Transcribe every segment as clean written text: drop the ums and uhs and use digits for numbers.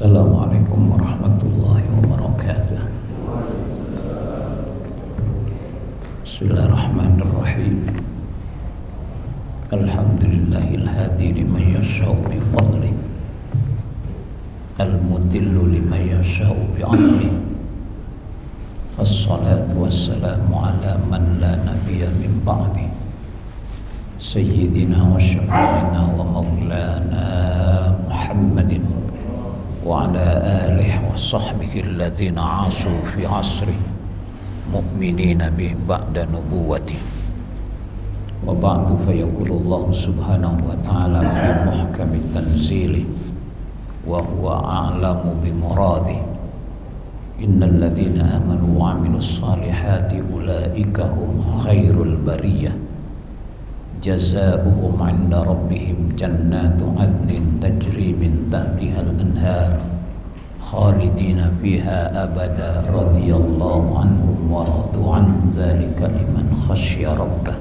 Assalamualaikum warahmatullahi wabarakatuh. Bismillahirrahmanirrahim. Alhamdulillahil hadi liman yasha'u bi fadlihi, al-mudillu liman yasha'u bi 'adlihi. Wassalatu wassalamu ala man la nabiyya min ba'di, sayyidina wa syafi'ina wa maulana Muhammadin wa ala alihi wa sahbihi alladhina 'asu fi 'asri mu'minina bi ba'da nubuwati. Wa ba'du fa yaqulu Allah subhanahu wa ta'ala fi muhkami tanzili wa huwa a'lamu bi muradi. Innal ladzina amanu wa 'amilus salihati ulaika hum khairul bariyah, jazaohum 'inda rabbihim jannatu 'adnin tajri min tahtiha al-anhar khalidina fiha abada radhiyallahu anhum wa radu 'an dzalika liman khasyya rabbah.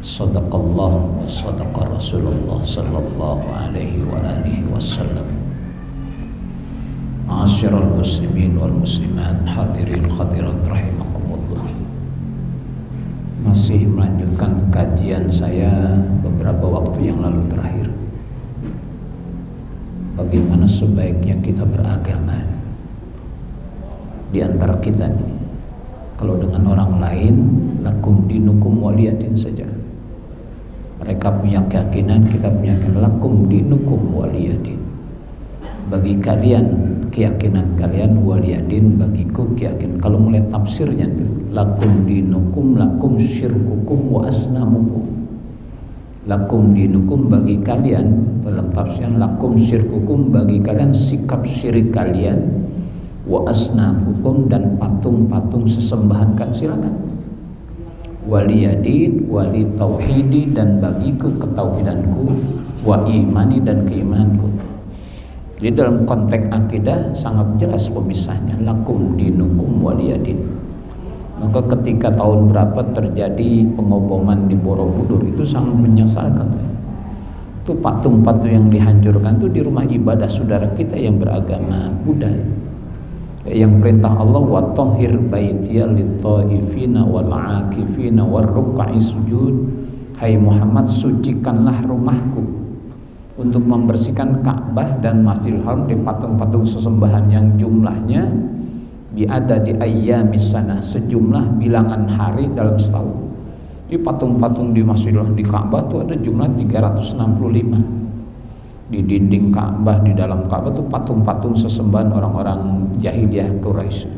Shadaqallah wa shadaqa Rasulullah sallallahu alaihi wa alihi wasallam. Ma'asyiral muslimin wal muslimat, hadirin hadirat rahimakumullah. Masih melanjutkan kajian saya beberapa waktu yang lalu terakhir, bagaimana sebaiknya kita beragama di antara kita nih. Kalau dengan orang lain, lakum dinukum waliyadin saja. Mereka punya keyakinan, kita punya keyakinan. Lakum dinukum waliyadin. Bagi kalian keyakinan kalian, waliyadin bagiku keyakinan. Kalau mulai tafsirnya tuh, lakum dinukum, lakum syirkukum wa asnamukum. Lakum dinukum bagi kalian, dalam tafsiran lakum syirkukum bagi kalian sikap syirik kalian, wa asnamukum dan patung-patung sesembahan kan, silakan. Waliyadin, wali tauhidi dan bagiku ketauhidanku, wa imani dan keimananku. Jadi dalam konteks akidah sangat jelas pemisahnya, lakum dinukum waliyadin. Maka ketika tahun berapa terjadi pengoboman di Borobudur, itu sangat menyesalkan. Itu patung-patung yang dihancurkan itu di rumah ibadah saudara kita yang beragama Buddha. Yang perintah Allah, wa tahhir baitiya lit-thaifina wal 'akifina war ruk'i sujud. Hai Muhammad, sucikanlah rumahku, untuk membersihkan Ka'bah dan Masjidil Haram di patung-patung sesembahan yang jumlahnya ada di ayyamis sana, sejumlah bilangan hari dalam setahun. Di patung-patung di Masjidil Haram, di Ka'bah itu ada jumlah 365. Di dinding Ka'bah, di dalam Ka'bah itu patung-patung sesembahan orang-orang jahiliyah Quraisy.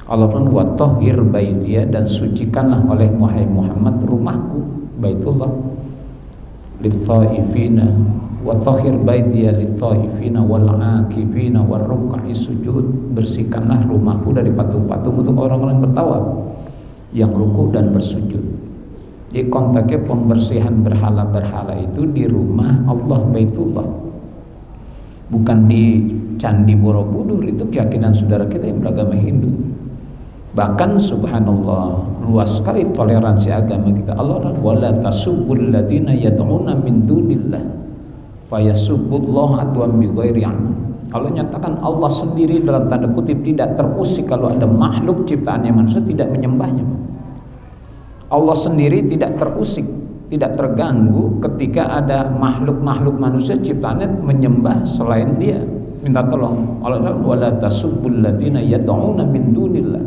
Allah pun wa tahhir baitiya, dan sucikanlah oleh Muhammad rumahku, Baitullah, lit-thaifina wa tahhir baitiya lit-thaifina wal 'akifina war ruk'i sujud. Bersihkanlah rumahku dari patung-patung untuk orang-orang bertawaf, yang ruku dan bersujud. Di konteksnya pembersihan berhala-berhala itu di rumah Allah Baitullah, bukan di Candi Borobudur. Itu keyakinan saudara kita yang beragama Hindu. Bahkan subhanallah, luas sekali toleransi agama kita. Allah wala tasubbul ladzina yad'una min dunillah fayasubbullah adwan bighairi 'ilm. Allah nyatakan Allah sendiri dalam tanda kutip tidak terusik kalau ada makhluk ciptaannya manusia tidak menyembahnya. Allah sendiri tidak terusik, tidak terganggu ketika ada makhluk-makhluk manusia ciptaannya menyembah selain dia, minta tolong. Allah wala tasubbul ladzina yad'una min dunillah.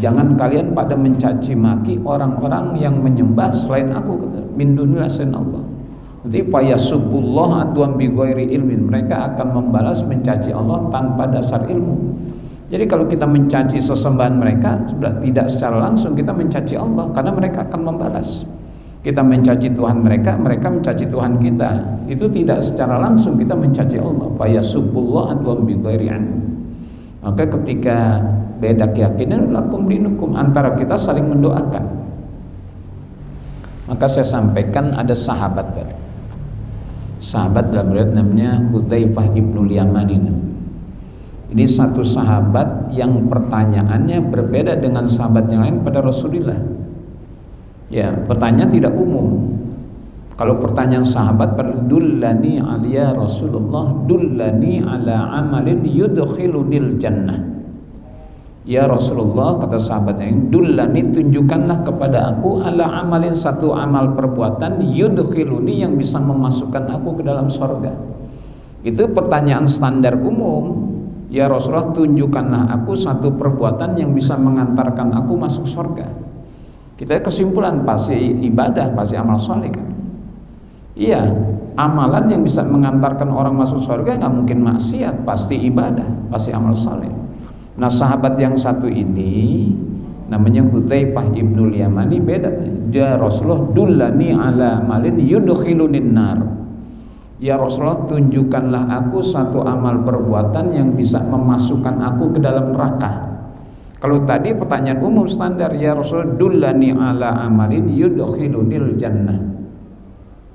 Jangan kalian pada mencaci maki orang-orang yang menyembah selain aku, kata min dunillah, selain Allah. Nanti fayasubbullah adwan bi ghairi ilmin, mereka akan membalas mencaci Allah tanpa dasar ilmu. Jadi kalau kita mencaci sesembahan mereka, sudah tidak secara langsung kita mencaci Allah, karena mereka akan membalas. Kita mencaci Tuhan mereka, mereka mencaci Tuhan kita. Itu tidak secara langsung kita mencaci Allah. Fayasubbullah adwan bi ghairi ilmin. Maka ketika beda keyakinan, lakum dinukum, antara kita saling mendoakan. Maka saya sampaikan ada sahabat dalam riwayat namanya Hudzaifah ibnul Yaman. Ini satu sahabat yang pertanyaannya berbeda dengan sahabat yang lain pada Rasulullah. Ya, pertanyaan tidak umum. Kalau pertanyaan sahabat, dullani alia Rasulullah, dullani ala amalin yudkhilunil jannah. Ya Rasulullah, kata sahabatnya, dullani, tunjukkanlah kepada aku ala amalin, satu amal perbuatan, yudkhiluni, yang bisa memasukkan aku ke dalam surga. Itu pertanyaan standar umum. Ya Rasulullah, tunjukkanlah aku satu perbuatan yang bisa mengantarkan aku masuk surga. Kita kesimpulan pasti ibadah, pasti amal soleh kan? Iya, amalan yang bisa mengantarkan orang masuk surga nggak mungkin maksiat, pasti ibadah, pasti amal saleh. Nah, sahabat yang satu ini namanya Hudzaifah ibnul Yamani, beda. Dia Rasulullah, dullani ala malin yudkhilunin nar. Ya Rasulullah, tunjukkanlah aku satu amal perbuatan yang bisa memasukkan aku ke dalam neraka. Kalau tadi pertanyaan umum standar, ya Rasulullah, dullani ala amalin yudkhilunil jannah.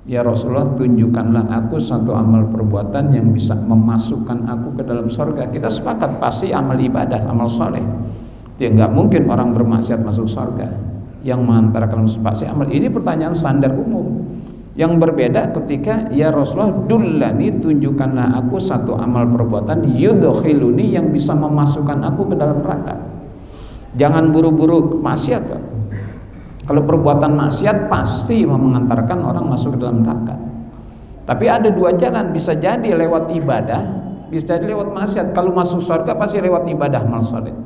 Ya Rasulullah, tunjukkanlah aku satu amal perbuatan yang bisa memasukkan aku ke dalam surga. Kita sepakat pasti amal ibadah, amal soleh. Ya nggak mungkin orang bermaksiat masuk surga. Yang mengantarkan pasti amal. Ini pertanyaan standar umum. Yang berbeda ketika ya Rasulullah, dullani, tunjukkanlah aku satu amal perbuatan yudkhiluni, yang bisa memasukkan aku ke dalam neraka. Jangan buru-buru maksiat, Pak. Kalau perbuatan maksiat pasti mengantarkan orang masuk ke dalam neraka. Tapi ada dua jalan, bisa jadi lewat ibadah, bisa jadi lewat maksiat. Kalau masuk surga pasti lewat ibadah, amal saleh.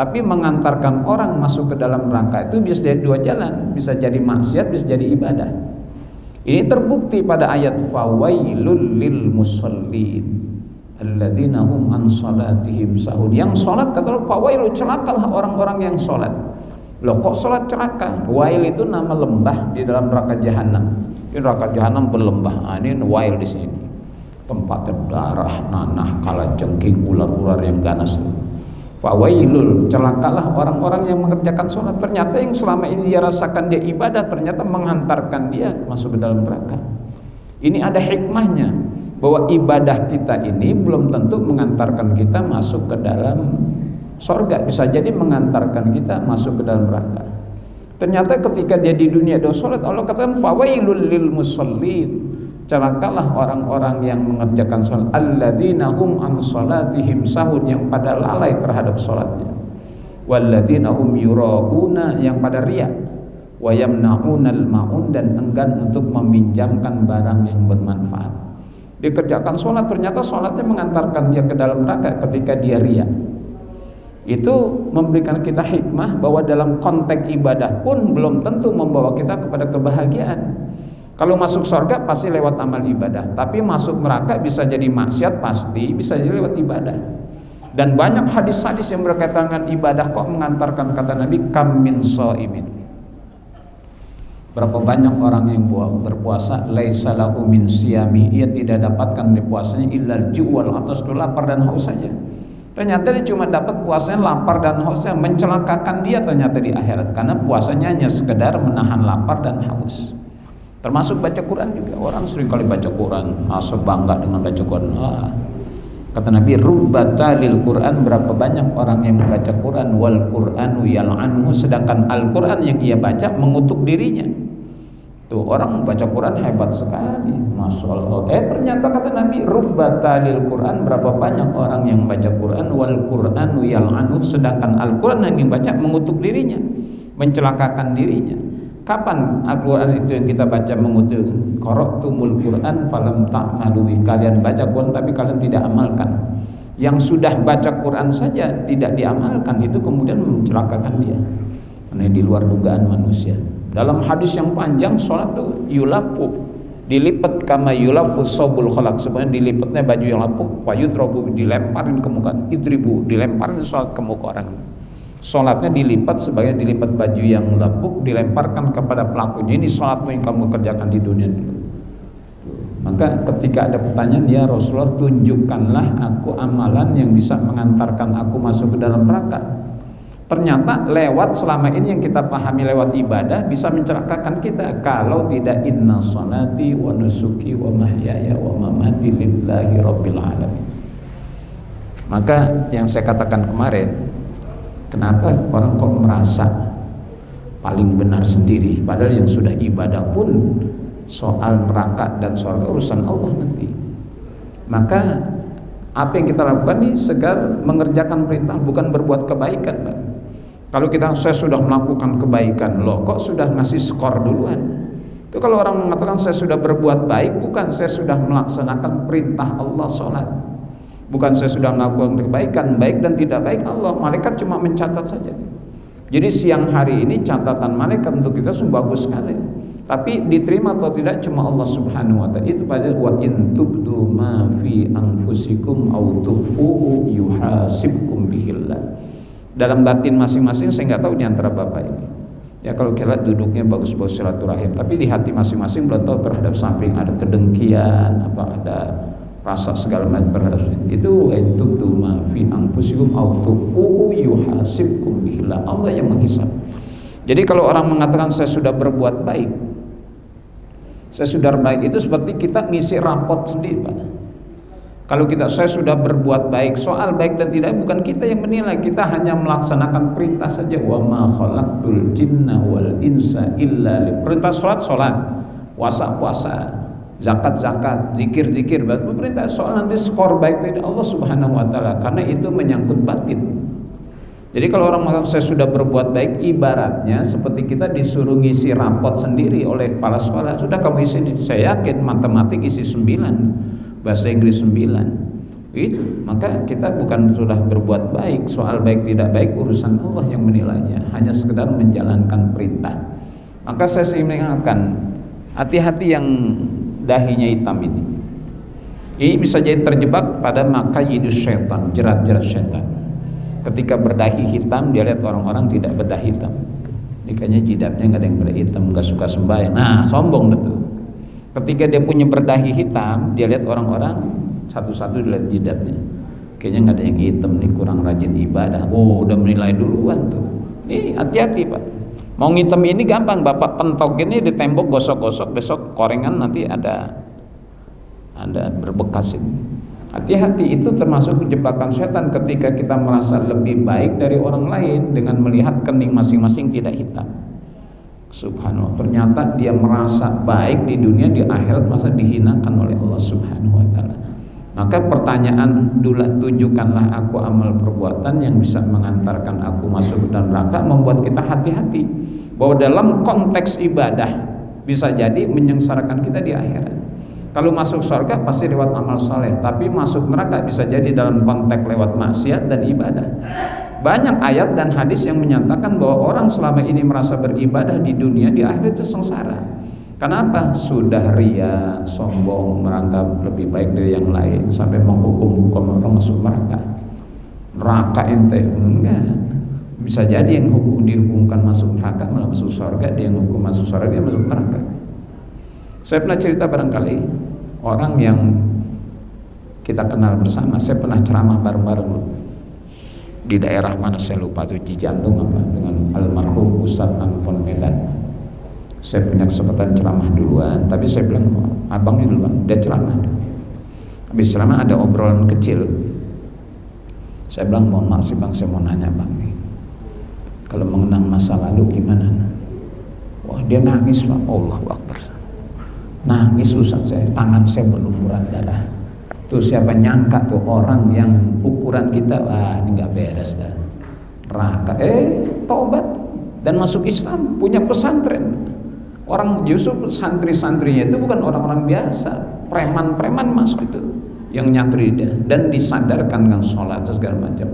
Tapi mengantarkan orang masuk ke dalam neraka itu bisa jadi dua jalan, bisa jadi maksiat, bisa jadi ibadah. Ini terbukti pada ayat fawailul lil musallin alladzina hum an salatihim sahun. Yang salat, kata Allah, fawailul, celakalah orang-orang yang salat. Loh, kok salat celaka? Wail itu nama lembah di dalam neraka jahanam. Di neraka jahanam berlembah. Nah, ini wail di sini. Tempatnya darah, nanah, kalajengking, ular-ular yang ganas. Fawailul, celakalah orang-orang yang mengerjakan salat. Ternyata yang selama ini dia rasakan dia ibadah, ternyata mengantarkan dia masuk ke dalam neraka. Ini ada hikmahnya, bahwa ibadah kita ini belum tentu mengantarkan kita masuk ke dalam surga, bisa jadi mengantarkan kita masuk ke dalam neraka. Ternyata ketika dia di dunia dia salat, Allah katakan fawailul lil musallin, celakalah orang-orang yang mengerjakan salat, alladzina hum an salatihim sahun, yang pada lalai terhadap salatnya, walladzina hum yurauna, yang pada riya, wa yamnaunal maun, dan enggan untuk meminjamkan barang yang bermanfaat. Dikerjakan salat, ternyata salatnya mengantarkan dia ke dalam neraka ketika dia riya. Itu memberikan kita hikmah bahwa dalam konteks ibadah pun belum tentu membawa kita kepada kebahagiaan. Kalau masuk surga pasti lewat amal ibadah, tapi masuk neraka bisa jadi maksiat, pasti bisa jadi lewat ibadah. Dan banyak hadis-hadis yang berkaitan dengan ibadah kok mengantarkan, kata Nabi, kam min shaimin. Berapa banyak orang yang berpuasa, laisa lahu min siyami, ia tidak dapatkan dari puasanya illal ju'wal, atas lapar dan haus saja. Ternyata dia cuma dapat puasanya lapar dan hausnya, mencelakakan dia ternyata di akhirat, karena puasanya hanya sekedar menahan lapar dan haus. Termasuk baca Quran juga, orang sering kali baca Quran, bangga dengan baca Quran. Kata Nabi, rubbata lil Quran, berapa banyak orang yang membaca Quran, wal Quranu yal'anhu, sedangkan Al-Quran yang ia baca mengutuk dirinya. Tuh, orang baca Quran hebat sekali, Masya Allah. Ternyata kata Nabi, rubbata lil Quran, berapa banyak orang yang baca Quran, wal Quranu yal'anhu, sedangkan Al-Quran yang dibaca mengutuk dirinya, mencelakakan dirinya. Kapan Al-Quran itu yang kita baca mengutuk? Qara'tumul Quran falam ta'malu, kalian baca Quran tapi kalian tidak amalkan. Yang sudah baca Quran saja tidak diamalkan, itu kemudian mencelakakan dia. Ini di luar dugaan manusia. Dalam hadis yang panjang, sholat itu yulafu, dilipat kama yulafu sobul khalaq, sebenarnya dilipatnya baju yang lapuk, wayudrobu, dilemparin ke muka, idribu, dilemparin sholat ke muka orang. Sholatnya dilipat sebagai dilipat baju yang lapuk, dilemparkan kepada pelakunya. Ini sholatmu yang kamu kerjakan di dunia dulu. Maka ketika ada pertanyaan, ya Rasulullah, tunjukkanlah aku amalan yang bisa mengantarkan aku masuk ke dalam neraka. Ternyata lewat, selama ini yang kita pahami lewat ibadah bisa mencelakakan kita. Kalau tidak, inna sholati wa nusuki wa mahyaya wa mamati lillahi rabbil alamin. Maka yang saya katakan kemarin, kenapa orang kok merasa paling benar sendiri, padahal yang sudah ibadah pun Soal neraka dan surga urusan Allah nanti. Maka apa yang kita lakukan ini segar mengerjakan perintah, bukan berbuat kebaikan, Pak. Kalau saya sudah melakukan kebaikan, loh kok sudah ngasih skor duluan? Itu kalau orang mengatakan saya sudah berbuat baik, bukan, saya sudah melaksanakan perintah Allah sholat. Bukan saya sudah melakukan kebaikan, baik dan tidak baik Allah, malaikat cuma mencatat saja. Jadi siang hari ini catatan malaikat untuk kita sudah bagus sekali. Tapi diterima atau tidak cuma Allah Subhanahu wa taala. Itu pada wa in tubdu ma fi anfusikum aw tukhfuhu yuhasibkum bihillah. Dalam batin masing-masing saya nggak tahu di antara Bapak ini. Ya kalau kita duduknya bagus-bagus silaturahim, tapi di hati masing-masing belum tahu terhadap samping ada kedengkian, apa ada rasa segala macam terhadap itu. Itu ma fi anfusikum aw tukhfuhu yuhasibkum bihillah. Allah yang menghisab. Jadi kalau orang mengatakan saya sudah berbuat baik, saya sudah baik, itu seperti kita ngisi rapot sendiri, Pak. Kalau saya sudah berbuat baik, soal baik dan tidak bukan kita yang menilai, kita hanya melaksanakan perintah saja. Wa ma khalaqtul jinna wal insa illa li. Perintah salat, puasa, zakat, zikir, perintah. Soal nanti skor baik tidak Allah Subhanahu wa taala, karena itu menyangkut batin. Jadi kalau orang mengatakan saya sudah berbuat baik, ibaratnya seperti kita disuruh ngisi rapot sendiri oleh kepala sekolah. Sudah kamu isi ini, saya yakin matematik isi 9, bahasa Inggris 9. Itu, maka kita bukan sudah berbuat baik, soal baik tidak baik urusan Allah yang menilainya, hanya sekedar menjalankan perintah. Maka saya ingatkan, hati-hati yang dahinya hitam ini. Ini bisa jadi terjebak pada makayidus syaitan, jerat-jerat syaitan. Ketika berdahi hitam, dia lihat orang-orang tidak berdahi hitam. Ini kayaknya jidatnya nggak ada yang berdahi hitam, nggak suka sembahyang. Nah, sombong betul. Ketika dia punya berdahi hitam, dia lihat orang-orang satu-satu dilihat jidatnya. Kayaknya nggak ada yang hitam nih, kurang rajin ibadah. Oh, udah menilai duluan tuh. Nih hati-hati, Pak. Mau ngitem ini gampang, Bapak pentok ini di tembok, gosok-gosok, besok korengan nanti ada berbekas ini. Hati-hati, itu termasuk jebakan setan ketika kita merasa lebih baik dari orang lain dengan melihat kening masing-masing tidak hitam. Subhanallah, ternyata dia merasa baik di dunia, di akhirat masa dihinakan oleh Allah Subhanahu wa taala. Maka pertanyaan dulu, tunjukkanlah aku amal perbuatan yang bisa mengantarkan aku masuk ke dalam neraka, membuat kita hati-hati bahwa dalam konteks ibadah bisa jadi menyengsarakan kita di akhirat. Kalau masuk surga pasti lewat amal soleh, tapi masuk neraka bisa jadi dalam konteks lewat maksiat dan ibadah. Banyak ayat dan hadis yang menyatakan bahwa orang selama ini merasa beribadah di dunia, di akhirat itu sengsara. Kenapa? Sudah ria, sombong, menganggap lebih baik dari yang lain, sampai menghukum orang masuk neraka. Neraka ente enggak. Bisa jadi yang dihukumkan masuk neraka malah masuk surga, dia yang hukum masuk surga dia masuk neraka. Saya pernah cerita barangkali orang yang kita kenal bersama, saya pernah ceramah bareng-bareng di daerah mana saya lupa tuh, Cijantung apa, dengan almarhum Ustaz Anton Medan. Saya punya kesempatan ceramah duluan, tapi saya bilang abangnya duluan, dia ceramah. Habis ceramah ada obrolan kecil. Saya bilang mohon maaf sih bang, saya mau nanya bang nih, kalau mengenang masa lalu gimana? Wah dia nangis Pak, Allahu Akbar. Nangis Ustaz, tangan saya berlumuran darah. Tuh siapa nyangka tuh orang yang ukuran kita, wah ini nggak beres dah. Neraka, taubat dan masuk Islam, punya pesantren. Orang Yusuf santri-santrinya itu bukan orang-orang biasa, preman-preman masuk itu yang nyantri dia, dan disadarkan dengan sholat segala macam.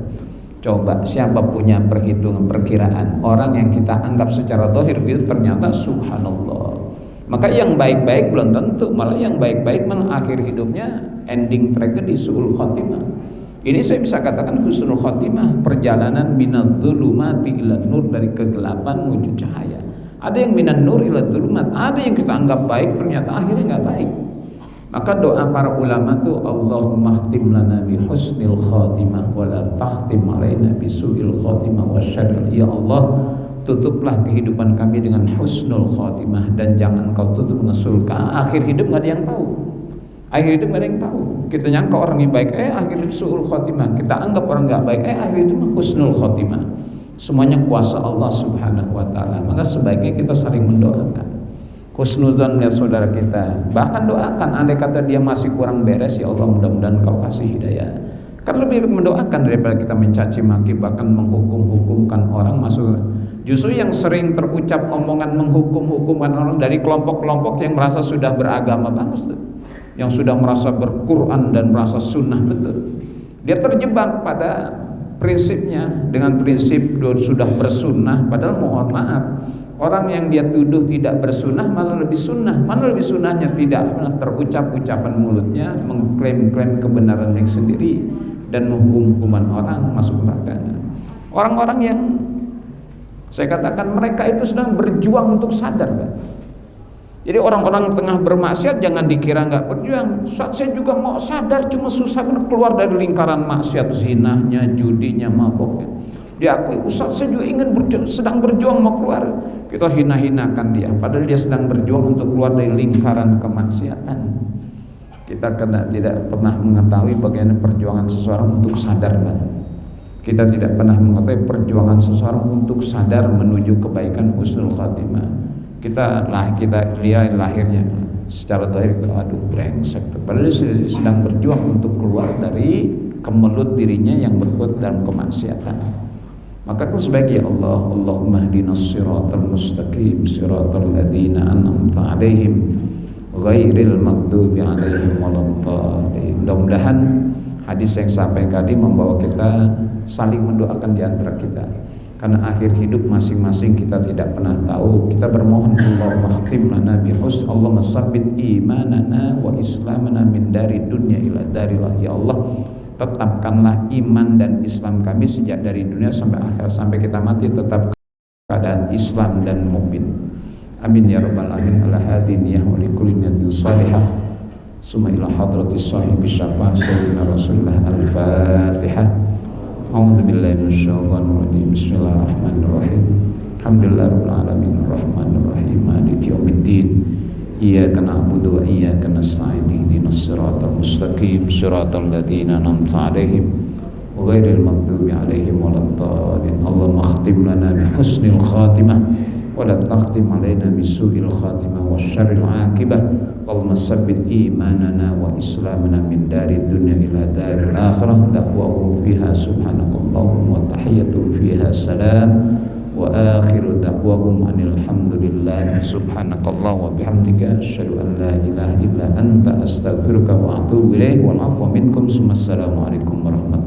Coba siapa punya perhitungan perkiraan orang yang kita anggap secara zahir itu ternyata subhanallah. Maka yang baik-baik belum tentu, malah yang baik-baik malah akhir hidupnya ending tragedi su'ul khotimah. Ini saya bisa katakan husnul khotimah, perjalanan minadz zulumati ila nur, dari kegelapan menuju cahaya. Ada yang minan nur ila dzulumat, ada yang kita anggap baik ternyata akhirnya nggak baik. Maka doa para ulama tuh, Allahumma khtim lana bi husnil khotimah wa la takhtim alaina bi su'il khotimah wa syarr. Ya Allah, tutuplah kehidupan kami dengan husnul khotimah, dan jangan kau tutup ngesulkan akhir hidup nggak ada yang tahu. Akhir hidup nggak ada yang tahu. Kita nyangka orang yang baik, akhir hidup su'ul khotimah. Kita anggap orang nggak baik, akhir hidup husnul khotimah. Semuanya kuasa Allah Subhanahu wa taala. Maka sebaiknya kita saling mendoakan. husnudzon melihat saudara kita. Bahkan doakan, andai kata dia masih kurang beres, ya Allah mudah-mudahan kau kasih hidayah. Kan lebih mendoakan daripada kita mencaci maki, bahkan menghukum-hukumkan orang. Masuk justru yang sering terucap omongan menghukum-hukumkan orang dari kelompok-kelompok yang merasa sudah beragama bagus tuh, yang sudah merasa berquran dan merasa sunnah betul. Dia terjebak pada prinsipnya dengan prinsip sudah bersunnah, padahal mohon maaf, orang yang dia tuduh tidak bersunnah malah lebih sunnah. Mana lebih sunnahnya? Tidak pernah terucap ucapan mulutnya mengklaim-klaim kebenaran yang sendiri dan menghukum-hukuman orang masuk neraka. Orang-orang yang saya katakan mereka itu sedang berjuang untuk sadar, Pak. Jadi orang-orang tengah bermaksiat jangan dikira nggak berjuang. Saat saya juga mau sadar, cuma susah keluar dari lingkaran maksiat, zinahnya, judinya, maboknya. Diakui, Ustaz saya juga ingin sedang berjuang mau keluar. Kita hina-hinakan dia, padahal dia sedang berjuang untuk keluar dari lingkaran kemaksiatan. Kita tidak pernah mengetahui bagaimana perjuangan seseorang untuk sadar, Pak. Kita tidak pernah mengetahui perjuangan seseorang untuk sadar menuju kebaikan husnul khatimah. Kita dia lahirnya secara zahir kita aduh brengsek, padahal dia sedang berjuang untuk keluar dari kemelut dirinya yang berbuat dalam kemaksiatan. Maka sebaiknya Allah, Allahumma hdinas siratal mustaqim siratal ladzina an'amta 'alaihim ghairil maghdubi 'alaihim waladdallin. Mudah-mudahan hadis yang sampai tadi membawa kita saling mendoakan di antara kita. Karena akhir hidup masing-masing kita tidak pernah tahu. Kita bermohon Allahumma khtim lana bihusn, Allahumma sabbit imanana wa islamana min dari dunya ila darillah. Ya Allah, tetapkanlah iman dan Islam kami sejak dari dunia sampai akhir, sampai kita mati tetap keadaan Islam dan mukmin. Amin ya rabbal alamin. Ala hadiniyah wa likulli niyatin salihah. Summa ila hadratis sahibi syafa'a sayyidina Rasulullah. Al-Fatihah. A'udzu billahi minasyaitonir rajim. Bismillahirrahmanirrahim. Alhamdulillahirabbil alamin arrahmanir rahim maliki yaumiddin. Iyyaka na'budu wa iyyaka nasta'in. Ihdinas siratal mustaqim siratal ladzina an'amta 'alaihim ghairil maghdubi 'alaihim waladdallin. Allahumma khtim lana bi husnil khatimah wa la takhtim 'alaina bisu'il khatimah wasyarril 'aqibah. Allahumma sabbit imanana wa islamana min dari dunya ila daril akhirah. Da'wahum fiha subhanakallahum wa tahiyyatuhum fiha salam wa akhiru da'wahum anil hamdulillah subhanakallah wa bihamdika asyhadu an la ilaha illa anta astaghfiruka wa atubu ilaik. Wal 'afwa minkum. Assalamualaikum warahmatullahi wabarakatuh.